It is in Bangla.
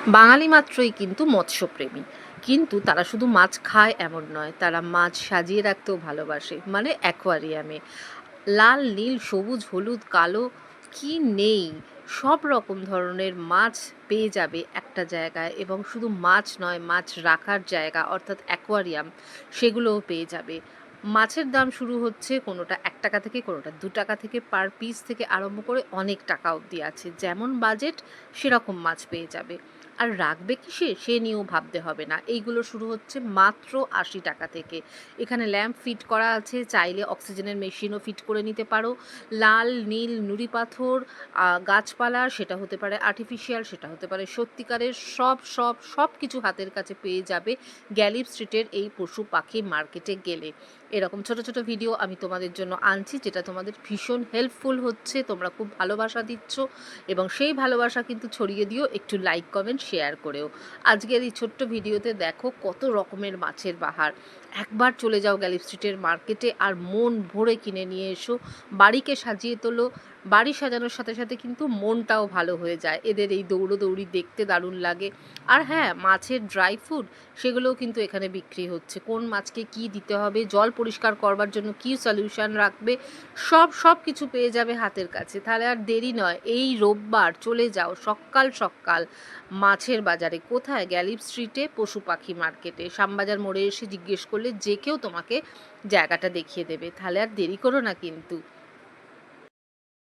বাঙালি মাত্রই কিন্তু মৎস্যপ্রেমী। কিন্তু তারা শুধু মাছ খায় এমন নয়, তারা মাছ সাজিয়ে রাখতেও ভালোবাসে, মানে অ্যাকোয়ারিয়ামে। লাল, নীল, সবুজ, হলুদ, কালো কি নেই, সব রকম ধরনের মাছ পেয়ে যাবে একটা জায়গায়। এবং শুধু মাছ নয়, মাছ রাখার জায়গা অর্থাৎ অ্যাকোয়ারিয়াম সেগুলোও পেয়ে যাবে। মাছের দাম শুরু হচ্ছে কোনোটা ৳১ থেকে, কোনোটা ৳২ থেকে, পার পিস থেকে আরম্ভ করে অনেক টাকা অবধি আছে। যেমন বাজেট সেরকম মাছ পেয়ে যাবে। আর রাখবে কিসে সে নিয়েও ভাবতে হবে না। এইগুলো শুরু হচ্ছে মাত্র ৳৮০ থেকে। এখানে ল্যাম্প ফিট করা আছে, চাইলে অক্সিজেনের মেশিনও ফিট করে নিতে পারো। লাল, নীল, নুড়ি পাথর, গাছপালা, সেটা হতে পারে আর্টিফিশিয়াল, সেটা হতে পারে সত্যিকারের, সব কিছু হাতের কাছে পেয়ে যাবে গ্যালিফ স্ট্রিটের এই পশু পাখি মার্কেটে গেলে। এরকম ছোট ছোট ভিডিও আমি তোমাদের জন্য আনছি, যেটা তোমাদের ভীষণ হেল্পফুল হচ্ছে। তোমরা খুব ভালোবাসা দিচ্ছ এবং সেই ভালোবাসা কিন্তু ছড়িয়ে দিও একটু লাইক, কমেন্ট, শেয়ার করেও। আজকের এই ছোট্ট ভিডিওতে দেখো কত রকমের মাছের বাহার। একবার চলে যাও গ্যালিফ স্ট্রিটের মার্কেটে আর মন ভরে কিনে নিয়ে এসো। বাড়িকে সাজিয়ে তোলো। বাড়ি সাজানোর সাথে সাথে কিন্তু মনটাও ভালো হয়ে যায়। এদের এই দৌড়োদৌড়ি দেখতে দারুণ লাগে। আর হ্যাঁ, মাছের ড্রাই ফুড সেগুলোও কিন্তু এখানে বিক্রি হচ্ছে। কোন মাছকে কি দিতে হবে, জল পরিষ্কার করবার জন্য কী সলিউশন রাখবে, সব কিছু পেয়ে যাবে হাতের কাছে। তাহলে আর দেরি নয়, এই রোববার চলে যাও সকাল সকাল মাছের বাজারে। কোথায়? গ্যালিফ স্ট্রিটে পশু পাখি মার্কেটে। শ্যামবাজার মোড়ে এসে জিজ্ঞেস করলে যে কেউ তোমাকে জায়গাটা দেখিয়ে দেবে। তাহলে আর দেরি করো না কিন্তু।